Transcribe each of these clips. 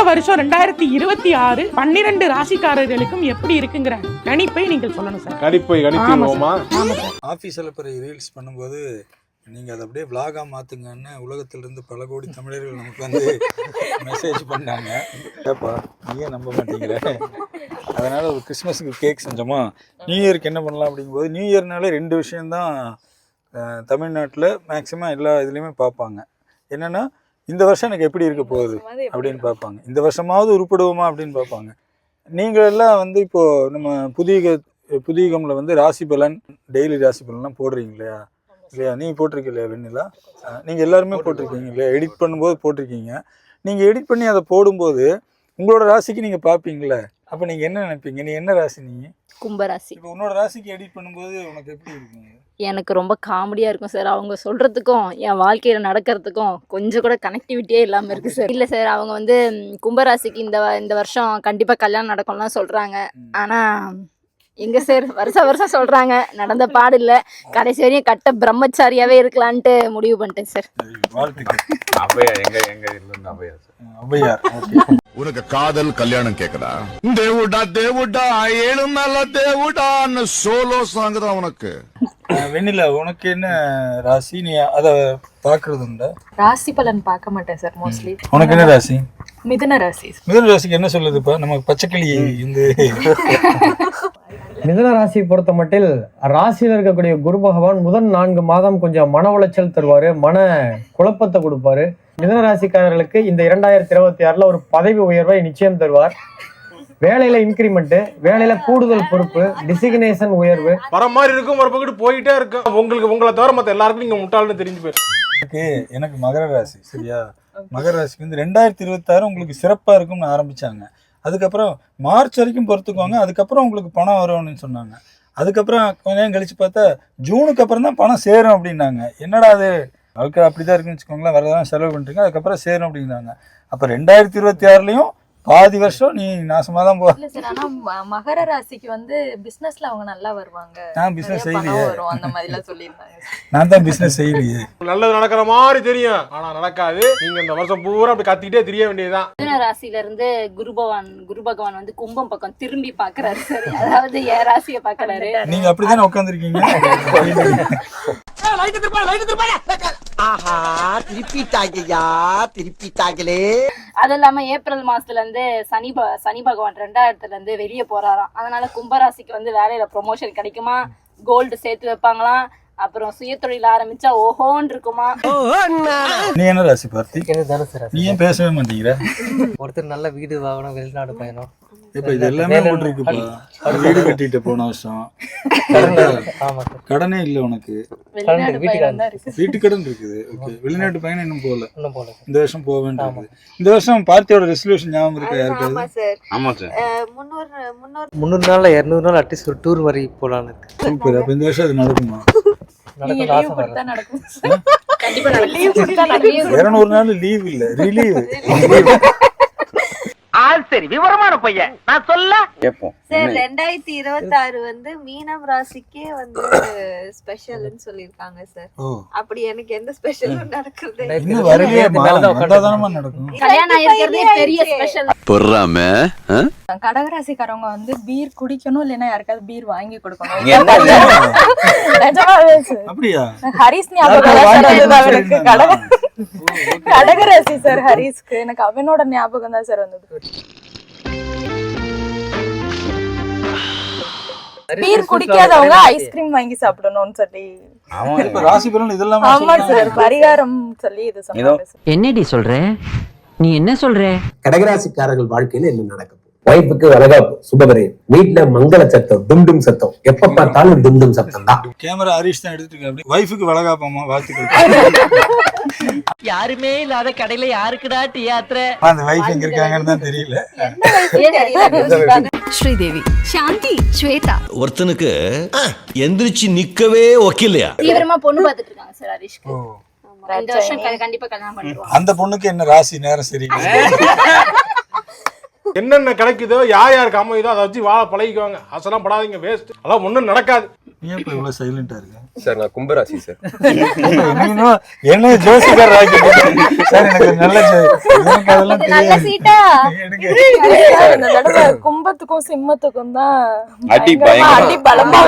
வருஷம் 2026 12 ராசிக்காரர்களுக்கும் எப்படி இருக்குங்கிற கணிப்பை நீங்கள் சொல்லணும் சார். கணிப்போமா? ஆஃபீஸில் பிறகு ரீல்ஸ் பண்ணும்போது நீங்கள் அதை அப்படியே விளாகாக மாற்றுங்கன்னு உலகத்திலிருந்து பல கோடி தமிழர்கள் நமக்கு வந்து மெசேஜ் பண்ணாங்க. ஏப்பா நீயே நம்ப மாட்டேங்கிற, அதனால் ஒரு கிறிஸ்மஸுக்கு கேக் செஞ்சோமா, நியூ இயருக்கு என்ன பண்ணலாம் அப்படிங்கும்போது, நியூ இயர்னாலே 2 விஷயந்தான் தமிழ்நாட்டில் மேக்ஸிமம் எல்லா இதுலேயுமே பார்ப்பாங்க. என்னென்னா இந்த வருஷம் எனக்கு எப்படி இருக்க போகுது அப்படின்னு பார்ப்பாங்க, இந்த வருஷமாவது உருப்படுவோமா அப்படின்னு பார்ப்பாங்க. நீங்கள் எல்லாம் வந்து இப்போது நம்ம புதியகமில் வந்து ராசி பலன், டெய்லி ராசி பலன்லாம் போடுறீங்க இல்லையா? நீங்கள் போட்டிருக்க இல்லையா வெண்ணிலா? நீங்கள் எல்லாருமே போட்டிருக்கீங்க இல்லையா? எடிட் பண்ணும்போது போட்டிருக்கீங்க. நீங்கள் எடிட் பண்ணி அதை போடும்போது உங்களோட ராசிக்கு நீங்கள் பார்ப்பீங்களே, அப்போ நீங்கள் என்ன நினைப்பீங்க? நீ என்ன ராசி? நீங்கள் கும்பராசி. இப்போ உன்னோட ராசிக்கு எடிட் பண்ணும்போது உனக்கு எப்படி இருக்குங்க? எனக்கு ரொம்ப காமெடியாக இருக்கும் சார். அவங்க சொல்கிறதுக்கும் என் வாழ்க்கையில் நடக்கிறதுக்கும் கொஞ்சம் கூட கனெக்டிவிட்டியே இல்லாமல் இருக்குது சார். இல்லை சார், அவங்க வந்து கும்பராசிக்கு இந்த வருஷம் கண்டிப்பாக கல்யாணம் நடக்கும்லாம் சொல்கிறாங்க. ஆனால் எங்கே சார், வருஷம் சொல்கிறாங்க, நடந்த பாடு இல்லை. கடைசி வரையும் கட்ட பிரம்மச்சாரியாகவே இருக்கலான்ட்டு முடிவு பண்ணிட்டேன் சார். உனக்கு காதல் கல்யாணம் கேக்குதா? தேவுடா தேவுடா ஏழு மேல தேவுடான்னு சோலோ சாங் தான் உனக்கு. வெண்ணிலா, உனக்கு என்ன ராசி? நீ அதை பாக்குறது உண்டா? ராசி பலன் பார்க்க மாட்டேன் சார் மோஸ்ட்லி. உனக்கு என்ன ராசி? மிதுன ராசி. மிதுன ராசிக்கு என்ன சொல்லுதுப்பா? நமக்கு பச்சைக்கிளி இந்த மிதுன ராசியை பொறுத்த மட்டில் ராசியில் இருக்கக்கூடிய குரு பகவான் முதல் 4 மாதம் கொஞ்சம் மன உளைச்சல் தருவாரு, மன குழப்பத்தை கொடுப்பாரு. மிதுன ராசிக்காரர்களுக்கு இந்த 2026 ஒரு பதவி உயர்வை நிச்சயம் தருவார். வேலையில இன்கிரிமெண்ட், வேலையில கூடுதல் பொறுப்பு, டிசிக்னேஷன் உயர்வு வர மாதிரி இருக்கும். ஒரு பக்கத்து போயிட்டே இருக்கும். உங்களை தவிர மற்ற எல்லாருக்கும் நீங்க முட்டாள்னு தெரிஞ்சு போயிருக்கு. எனக்கு மகர ராசி. சரியா? மகர ராசிக்கு வந்து 2026 உங்களுக்கு சிறப்பா இருக்கும்னு ஆரம்பிச்சாங்க. அதுக்கப்புறம் மார்ச் வரைக்கும் பொறுத்துக்குவாங்க. அதுக்கப்புறம் உங்களுக்கு பணம் வரும்னு சொன்னாங்க. அதுக்கப்புறம் கொஞ்ச நேரம் கழிச்சு பார்த்தா ஜூனுக்கு அப்புறம் தான் பணம் சேரும் அப்படின்னாங்க. என்னடா அது, வாழ்க்கை அப்படிதான் இருக்குன்னு வச்சுக்கோங்களேன், வரதான் செலவு பண்ணிட்டுருங்க, அதுக்கப்புறம் சேரும் அப்படின்னாங்க. அப்போ 2026 பாதி வருஷம் நீ நாசமா தான் போ. ஆனா மகர ராசிக்கு வந்து பிசினஸ்ல அவங்க நல்லா வருவாங்க. நான் பிசினஸ் செய்யலையே, அந்த மாதிரி எல்லாம் சொல்லியிருந்தாங்க. நான் தான் பிசினஸ் செய்யலையே. நல்லது நடக்கிற மாதிரி தெரியும், ஆனா நடக்காது. நீங்க இந்த வருஷம் பூரா அப்படி கத்திக்கிட்டே தெரிய வேண்டியதுதான். மிதுன ராசியில இருந்து குரு பகவான் வந்து கும்பம் பக்கம் திரும்பி பாக்குறாரு சார். அதாவது என் ராசியை பாக்குறாரு. நீங்க அப்படித்தானே உட்காந்துருக்கீங்க. அது இல்லாம ஏப்ரல் மாசத்துல இருந்து சனி பகவான் 2000 இருந்து வெளியே போறாராம். அதனால கும்பராசிக்கு வந்து வேலையில ப்ரொமோஷன் கிடைக்குமா, கோல்டு சேர்த்து வைப்பாங்களாம், அப்புறம் சுயதொழில் ஆரம்பிச்சா ஓஹோன்னு இருக்குமா. நீ என்ன ராசி பார்த்தி? நீ ஏன் பேசவே மாட்டேங்கிற? ஒருத்தர் நல்ல வீடு வாங்கணும், வெளிநாடு பயணம். இப்ப இது எல்லாமே போட்டுருக்குப்பா. வீடு கட்டிட்டு போன வருஷம் கடனே இல்ல உனக்கு, வீட்டு கடன் இருக்குது. வெளிநாட்டு பயணம் இன்னும் போகல, இந்த வருஷம் போக வேண்டியது. இந்த வருஷம் பார்ட்டியோட ரெசல்யூஷன் ஞாபகம் இருக்கா யாருக்காவது? ஆமா சார், 300 நாள்ல 200 நாள் அட்லீஸ்ட் ஒரு டூர் மாதிரி போலான்னு இருக்கு. சூப்பர். அப்ப இந்த வருஷம் அது நடக்குமா? 200 நாள் லீவ் இல்ல, ரிலீவ். சரி, விவரமான பையன், நான் சொல்ல கேப்போம். சார் 2026 வந்து மீனம் ராசிக்கே வந்து ஸ்பெஷல்னு சொல்லிருக்காங்க சார். அப்படி எனக்கு எந்த ஸ்பெஷலும் நடக்குது இன்னும் வரலையே. மேலதான் நடக்கும். கல்யாணம் ஆயிருக்கிறதே பெரிய ஸ்பெஷல். பொறாம கடகராசிக்காரவங்க வந்து பீர் குடிக்கணும், இல்லைன்னா யாருக்காவது பீர் வாங்கி கொடுக்கணும். அப்படியா? ஹரிஸ் ஞாபகம் கடகராசி சார். ஹரிஸ்க்கு எனக்கு அவனோட ஞாபகம் தான் சார் வந்தது. பீர் குடிக்காதவங்க ஐஸ்கிரீம் வாங்கி சாப்பிடணும்னு சொல்லி ராசி பலன் இதெல்லாம். ஆமா சார், பரிகாரம் சொல்லி இது சொன்னாங்க. என்னடி சொல்ற நீ? என்ன சொல்ற? கடகராசிக்காரர்கள் வாழ்க்கையில என்ன நடக்கும்? வைப்புக்கு வளகாப்பு, சுபகரையும், வீட்டுல மங்கள சத்தம், டும் சத்தம், எப்ப பார்த்தாலும் டும் சத்தம் தான். கேமரா ஹரிஷ் தான் எடுத்துட்டு இருக்கு. வைஃபுக்கு வளகாப்பமா வாழ்த்துக்கள். யாருமே இல்லாத கடையில யாருக்குடா டீ ஆத்துற? அந்த வைஃப் எங்க இருக்காங்கன்னு தான் தெரியல. ஸ்ரீதேவி, சாந்தி, ஸ்வேதா. ஒருத்தனுக்கு எந்திரிச்சு நிக்கவே ஒக்கில்லையா? தீவிரமா பொண்ணு பார்த்துட்டு இருக்காங்க சார் ஹரிஷ்க்கு. இந்த வருஷம் கண்டிப்பா கல்யாணம் பண்ணிடுவாங்க. அந்த பொண்ணுக்கு என்ன ராசி நேரம் சரி? என்னென்ன கிடைக்குதோ யாருக்கு அமையுதோ அதை வச்சு வாழ பழகிக்குவாங்க. அசலாம் படாதீங்க, வேஸ்ட். அதான் ஒண்ணும் நடக்காது. ஏன் இப்போ இவ்வளோ சைலண்டா இருக்கு சார் நான் கும்பராசி சார். என்ன ஜோசிக்கார் சார் எனக்கு நல்ல எனக்கு அதெல்லாம் தெரியாது. கும்பத்துக்கும் சிம்மத்துக்கும் தான் அடி பலமா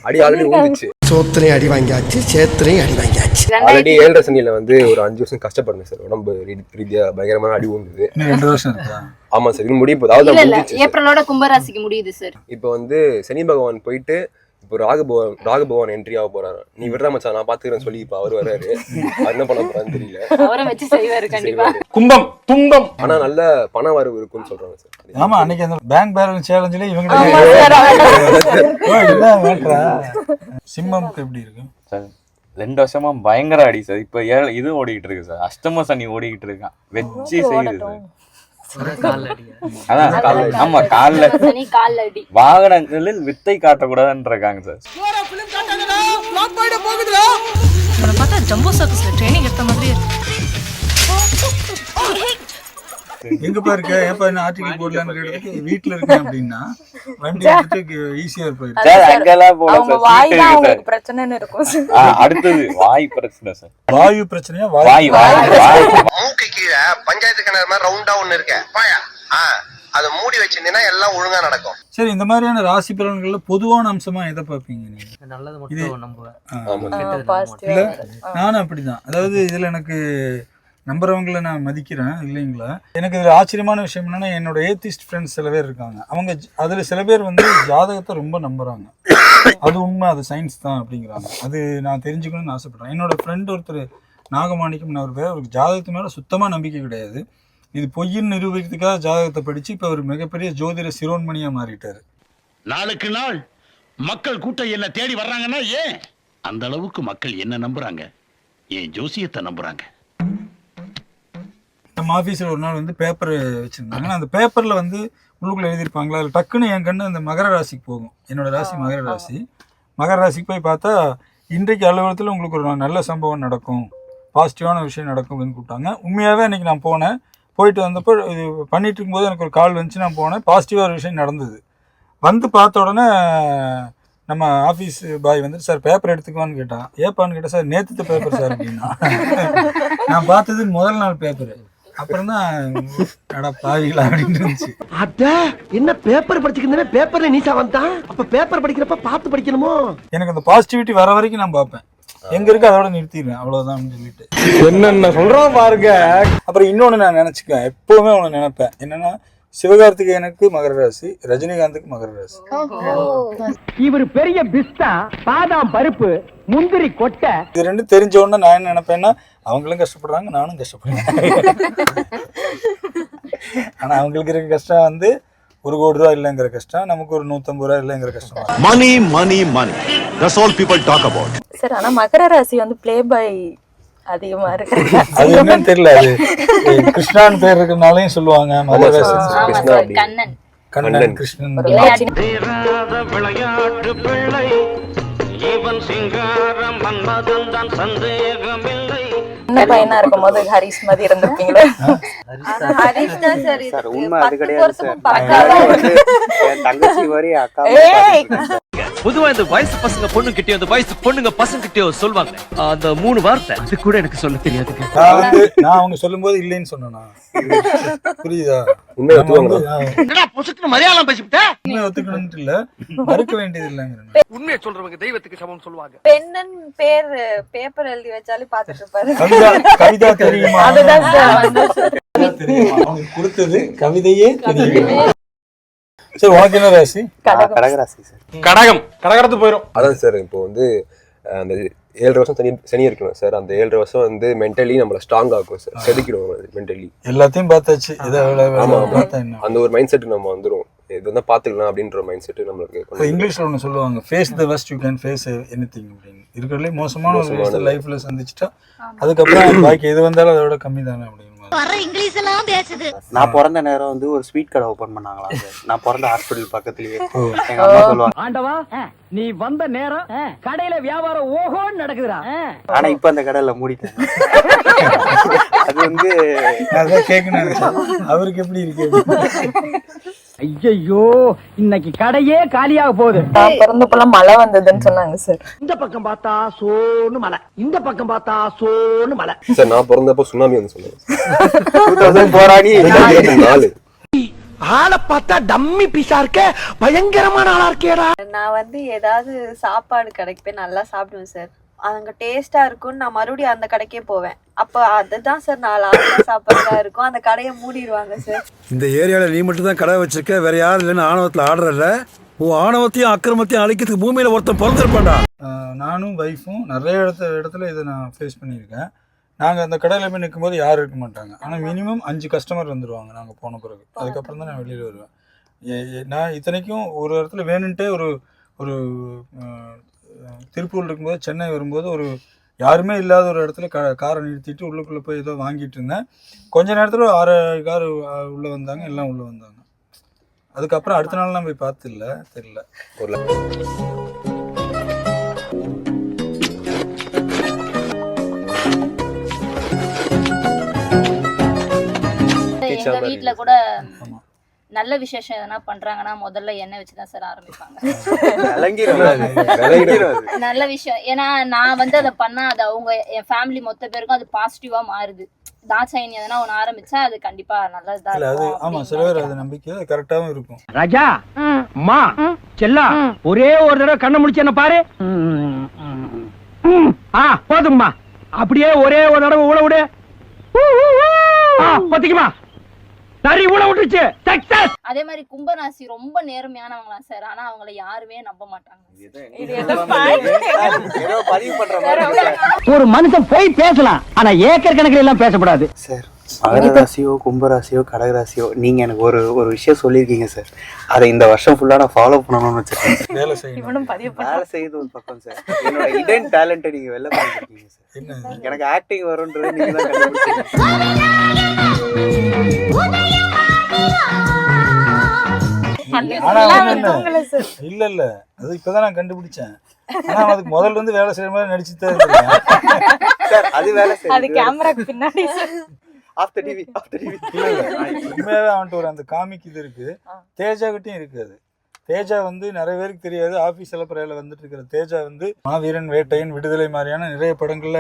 அடி ஆல்ரெடி ஊந்துச்சு. சோத்திரையும் அடி வாங்கியாச்சு, சேத்திரையும் அடி வாங்கியாச்சு. ஆல்ரெடி 7.5 சனியில வந்து ஒரு 5 வருஷம் கஷ்டப்பட்டேன் சார். உடம்பு ரீதியா பயங்கரமான அடி ஊந்துது. 2 வருஷம் இருக்கா? ஆமா சார், இது முடிய போகுது. அதாவது ஏப்ரலோட கும்பராசிக்கு முடியுது சார். இப்போ வந்து சனி பகவான் போயிட்டு இப்போ ராகுபகவான் என்ட்ரி ஆக போறாரு. நீ விடுற மச்சான் நான் பாத்துக்கிறேன்னு சொல்லி இப்போ அவர் வர்றாரு. அவர் என்ன பண்ண போறான்னு தெரியல. அவரை வச்சு செய்வாரு கண்டிப்பா. கும்பம் துன்பம் ஆனா நல்ல பண வரவு இருக்குன்னு சொல்றாங்க சார். ஆமா, அன்னைக்கு அந்த பேங்க் பேலன்ஸ் சேலஞ்சில இவங்க சிம்மம்க்கு எப்படி இருக்கு சார்? 2 வருஷமா பயங்கர அடி சார். இப்ப இது ஓடிக்கிட்டு இருக்கு சார், அஷ்டம சனி ஓடிக்கிட்டு இருக்கான். வெச்சி செய்யுது சார். அதான் ஆமா, கால்ல வாகனங்களில் வித்தை காட்டக்கூடாதுன்னு இருக்காங்க சார். பார்த்தா ஜம்போ சர்க்கஸ்ல ட்ரைனிங் எடுத்த மாதிரி எங்கப்பா இருக்க, ஏப்பா என்ன ஆர்டிகல் போடலான்னு கேட்டதுக்கு வீட்டுல இருக்கேன் அப்படின்னா வண்டி எடுத்துட்டு ஈஸியா போயிடும் சார். அங்கெல்லாம் போல சார், பிரச்சனைன்னு இருக்கும். அடுத்தது வாய் பிரச்சனை சார். வாயு பிரச்சனையா? வாய் மூக்கு கீழே பஞ்சாயத்து கிணறு மாதிரி ரவுண்டா ஒண்ணு இருக்கு, அதை மூடி வச்சிருந்தீங்கன்னா எல்லாம் ஒழுங்கா நடக்கும். சரி, இந்த மாதிரியான ராசி பலன்கள்ல பொதுவான அம்சமா எதை பார்ப்பீங்க நீங்க? நல்லது மட்டும் நம்புவேன். இல்ல, நானும் அப்படிதான். அதாவது இதுல எனக்கு நம்புறவங்களை நான் மதிக்கிறேன் இல்லைங்களா. எனக்கு இதுல ஆச்சரியமான விஷயம் என்னன்னா, என்னோட ஏத்திஸ்ட் ஃப்ரெண்ட்ஸ் சில பேர் இருக்காங்க. அவங்க அதுல சில பேர் வந்து ஜாதகத்தை ரொம்ப நம்புறாங்க. அது உண்மை, அது சயின்ஸ் தான் அப்படிங்கிறாங்க. அது நான் தெரிஞ்சுக்கணும்னு ஆசைப்படுறேன். என்னோட ஃப்ரெண்ட் ஒருத்தர் நாகமாணிக்கம் அவர் பேர், அவருக்கு ஜாதகத்து மேல சுத்தமா நம்பிக்கை கிடையாது. இது பொய்ன்னு நிரூபிக்கிறதுக்காக ஜாதகத்தை படிச்சு இப்ப அவர் மிகப்பெரிய ஜோதிட சிரோன்மணியா மாறிட்டாரு. நாளுக்கு நாள் மக்கள் கூட்டம் என்ன தேடி வர்றாங்கன்னா ஏன் அந்த அளவுக்கு மக்கள் என்ன நம்புறாங்க? ஏன் ஜோசியத்தை நம்புறாங்க? நம்ம ஆஃபீஸில் ஒரு நாள் வந்து பேப்பர் வச்சுருந்தாங்க. அந்த பேப்பரில் வந்து உள்ளுக்குள்ளே எழுதியிருப்பாங்களா, அதில் டக்குன்னு என் கண்ணு அந்த மகர ராசிக்கு போகும். என்னோட ராசி மகர ராசி. மகர ராசிக்கு போய் பார்த்தா இன்றைக்கு அலுவலகத்தில் உங்களுக்கு ஒரு நல்ல சம்பவம் நடக்கும், பாசிட்டிவான விஷயம் நடக்கும் அப்படின்னு கூப்பிட்டாங்க. உண்மையாகவே அன்றைக்கி நான் போனேன். போயிட்டு வந்தப்போ இது பண்ணிட்டு இருக்கும்போது எனக்கு ஒரு கால் வந்துச்சு. நான் போனேன், பாசிட்டிவாக ஒரு விஷயம் நடந்தது. வந்து பார்த்த உடனே நம்ம ஆஃபீஸ் பாய் வந்துட்டு, சார் பேப்பர் எடுத்துக்குவான்னு கேட்டான். ஏப்பான்னு கேட்டேன். சார் நேற்று பேப்பர் சார் அப்படின்னா. நான் பார்த்தது முதல் நாள் பேப்பரு. அப்புறம் தான் பாவிகளா அப்படின்னு இருந்துச்சு. என்ன பேப்பர் படிச்சுக்கிறேன், பேப்பர்ல நீசா வந்தான். அப்ப பேப்பர் படிக்கிறப்ப பார்த்து படிக்கணுமோ? எனக்கு அந்த பாசிட்டிவிட்டி வர வரைக்கும் நான் பார்ப்பேன். எங்க இருக்கு அதோட நிறுத்திடுவேன், அவ்வளவுதான் சொல்லிட்டு. என்னென்ன சொல்றோம் பாருங்க. அப்புறம் இன்னொன்னு நான் நினைச்சுக்கேன், எப்பவுமே ஒண்ணு நினைப்பேன். என்னன்னா, சிவகார்த்திகேயனுக்கு மகர ராசி, ரஜினிகாந்துக்கு மகர ராசி. இவர் பெரிய பிஸ்தா, பாதாம் பருப்பு, முந்திரி கொட்டை. இது ரெண்டும் தெரிஞ்ச உடனே நான் என்ன நினைப்பேன்னா, அவங்களும் கஷ்டப்படுறாங்க, நானும் கஷ்டப்படுறேன். ஆனா அவங்களுக்கு இருக்க கஷ்டம் வந்து 1 கோடி ரூபாய் இல்லைங்கிற கஷ்டம், நமக்கு ஒரு 150 ரூபாய் இல்லைங்கிற கஷ்டம். மணி மணி மணி, that's all people talk about. Sir, ஆனா மகர ராசி வந்து ப்ளே பாய் அதிகமா இருக்கு. அது என்னன்னு தெரியல. அது கிருஷ்ணான் பேர் இருக்கிறனாலையும் சொல்லுவாங்க மகர ராசி. கண்ணன் கிருஷ்ணன். விளையாட்டு பிள்ளை இவன் சிங்காரம் மன்மதன் தான் சந்தேகமில்லை. சின்ன பையனா இருக்கும் போது ஹரிஷ் மாதிரி இருந்திருப்பீங்களா? ஹரிஷ் தான் சார். இது உண்மை அது கிடையாது சார். என் தங்கச்சி மாதிரி அக்கா. பொதுவா இந்த வயசு பசங்க பொண்ணு கிட்டயோ, அந்த வயசு பொண்ணுங்க பசங்க கிட்டயோ சொல்லுவாங்க அந்த 3 வார்த்தை. அது கூட எனக்கு சொல்ல தெரியாது. நான் அவங்க சொல்லும் போது இல்லைன்னு சொன்னா புரியுதா? உண்மையை ஒத்துக்கணும். மலையாளம் பேசிவிட்ட உண்மையை ஒத்துக்கணும்னு இல்ல, மறுக்க வேண்டியது இல்லைங்கிற. உண்மையை சொல்றவங்க தெய்வத்துக்கு சமம் சொல்லுவாங்க. பெண்ணன் பேர் பேப்பர் எழுதி வச்சாலே பாத்துட்டு இருப்பாரு. கவிதா தெரியுமா? அதுதான் சார். அவங்க கொடுத்தது கவிதையே தெரியுமா? சரி, உனக்கு என்ன ராசி? கடகராசி சார். கடகரத்து போயிடும். அதான் சார், இப்போ வந்து அந்த 7 வருஷம் சனி இருக்கணும் சார். அந்த 7 வருஷம் வந்து மென்டலி நம்மள ஸ்ட்ராங் ஆகும் சார், செதுக்கிடும் மென்டலி. எல்லாத்தையும் பார்த்தாச்சு. அந்த ஒரு மைண்ட் செட் நம்ம வந்துரும். இது வந்து பாத்துக்கலாம் அப்படின்ற மைண்ட் செட் நம்மளுக்கு. இங்கிலீஷ்ல ஒண்ணு சொல்லுவாங்க, face the worst you can face anything அப்படின்னு. இருக்கிறதுலே மோசமான ஒரு விஷயத்தை லைஃப்ல சந்திச்சுட்டா அதுக்கப்புறம் பாக்கி எது வந்தாலும் அதோட கம்மி தானே அப்படின்னு. நான் பிறந்த நேரம் வந்து ஒரு ஸ்வீட் கடை ஓபன் பண்ணாங்களா. நான் பிறந்த ஹாஸ்பிட்டல் பக்கத்துலயே. எங்க அம்மா சொல்லுவாங்க, ஆண்டவா நீ வந்த நேரம் கடையில வியாபாரம் ஓஹோன்னு நடக்குதுடா. ஆனா இப்ப அந்த கடையில மூடிட்டேன். அது வந்து அதான் கேட்கணும், அவருக்கு எப்படி இருக்கு? ஐயோ இன்னைக்கு கடையே காலியாக போகுது. நான் பிறந்தப்பெல்லாம் மழை வந்ததுன்னு சொன்னாங்க சார். இந்த பக்கம் பார்த்தா சோன்னு மலை, இந்த பக்கம் பார்த்தா சோன்னு மலை. சார் நான் பிறந்தப்போ சுனாமி வந்து சொன்னேன். 2004 ஆளை பார்த்தா டம்மி பீஸா இருக்க, பயங்கரமான ஆளா இருக்கேடா. நான் வந்து ஏதாவது சாப்பாடு கடைக்கு போய் நல்லா சாப்பிடுவேன் சார். அங்க டேஸ்டா இருக்கும்னு நான் மறுபடியும் அந்த கடைக்கே போவேன். அப்ப அதுதான் சார் நான் லாஸ்டா சாப்பிட்றதா இருக்கும். அந்த கடையை மூடிடுவாங்க சார். இந்த ஏரியாவில் நீ மட்டும் தான் கடை வச்சிருக்க, வேற யாரும் இல்லைன்னு ஆணவத்தில் ஆடுறல. உன் ஆணவத்தையும் அக்கிரமத்தையும் அழிக்கிறதுக்கு பூமியில ஒருத்தன் பிறந்திருப்பான்டா. நானும் ஒய்ஃபும் நிறைய இடத்துல இதை நான் ஃபேஸ் பண்ணியிருக்கேன். நாங்கள் அந்த கடையில் போய் நிற்கும்போது யாரும் இருக்க மாட்டாங்க. ஆனால் மினிமம் 5 கஸ்டமர் வந்துடுவாங்க நாங்கள் போன பிறகு. அதுக்கப்புறம் தான் நான் வெளியில் வருவேன். நான் இத்தனைக்கும் ஒரு இடத்துல வேணுன்ட்டே ஒரு திருப்பூர் இருக்கும்போது சென்னை வரும்போது ஒரு யாருமே இல்லாத ஒரு இடத்துல காரை நிறுத்திட்டு உள்ளுக்குள்ளே போய் ஏதோ வாங்கிட்டு இருந்தேன். கொஞ்ச நேரத்தில் 6 கார் உள்ளே வந்தாங்க, எல்லாம் உள்ளே வந்தாங்க. அதுக்கப்புறம் அடுத்த நாள்லாம் போய் பார்த்துல தெரியல. எங்க வீட்டுல கூட நல்ல விசேஷம் எதனா பண்றாங்கன்னா முதல்ல எண்ணெய் வச்சுதான் சார் ஆரம்பிப்பாங்க. நல்ல விஷயம். ஏன்னா நான் வந்து அதை பண்ணா அது அவங்க என் ஃபேமிலி மொத்த பேருக்கும் அது பாசிட்டிவா மாறுது. தாட்சாயினி எதனா ஒன்று ஆரம்பிச்சா அது கண்டிப்பா நல்லதுதான் இருக்கும். ஆமா, சில பேர் அது நம்பிக்கை கரெக்டாவும் இருக்கும். ராஜா மா செல்லா ஒரே ஒரு தடவை கண்ணை முடிச்சு என்ன பாரு. போதும்மா, அப்படியே ஒரே ஒரு தடவை ஊழ விடு. பத்திக்குமா சரி ஊழ விட்டுச்சு. அதே மாதிரி கும்பராசி ரொம்ப நேர்மையானவங்களாம் சார். ஆனா அவங்கள யாருமே நம்ப மாட்டாங்க. ஒரு மனுஷன் போய் பேசலாம், ஆனா ஏக்கர் கணக்கில் எல்லாம் பேசக்கூடாது சார். மகர ராசியோ கும்பராசியோ கடகராசியோ நீங்க எனக்கு ஒரு விஷயம் சொல்லியிருக்கீங்க சார். அதை இந்த வருஷம் ஃபுல்லா நான் ஃபாலோ பண்ணணும்னு வச்சிருக்கேன். வேலை செய்யணும். வேலை செய்யுது ஒரு பக்கம் சார். என்னோட இடன் டேலண்ட்டை நீங்க வெளில பண்ணிருக்கீங்க சார். எனக்கு ஆக்டிங் வரும்ன்றது நீங்க தான் கண்டுபிடிச்சீங்க. இல்ல அது இப்பதான் நான் கண்டுபிடிச்சேன். ஆனா அதுக்கு முதல்ல இருந்து வேலை செய்யற மாதிரி நடிச்சுதான் இருக்கேன். அது வேலை அது கேமராக்கு பின்னாடி ஆஃப்டர் டிவி உண்மையாவே அவன்ட்டு ஒரு அந்த காமிக் இது இருக்கு. தேஜா கிட்டையும் இருக்கு. அது தேஜா வந்து நிறைய பேருக்கு தெரியாது. ஆபீஸ் எலப்பறையில வந்துட்டு இருக்கிற தேஜா வந்து மாவீரன், வேட்டையன், விடுதலை மாதிரியான நிறைய படங்கள்ல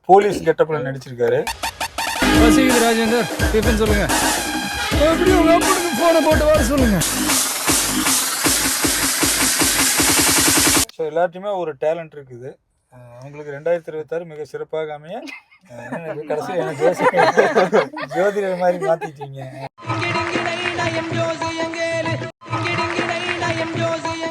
போலீஸ் கெட்டப்ல நடிச்சிருக்காரு. ராஜேந்தர் டிஃபன் சொல்லுங்க. எப்படி உங்க அப்பனுக்கு போனை போட்டு வர சொல்லுங்க. ஸோ எல்லாத்தையுமே ஒரு டேலண்ட் இருக்குது. உங்களுக்கு 2026 மிக சிறப்பாக அமைய கடைசியில் எனக்கு ஜோதிடர் மாதிரி மாத்திட்டீங்க.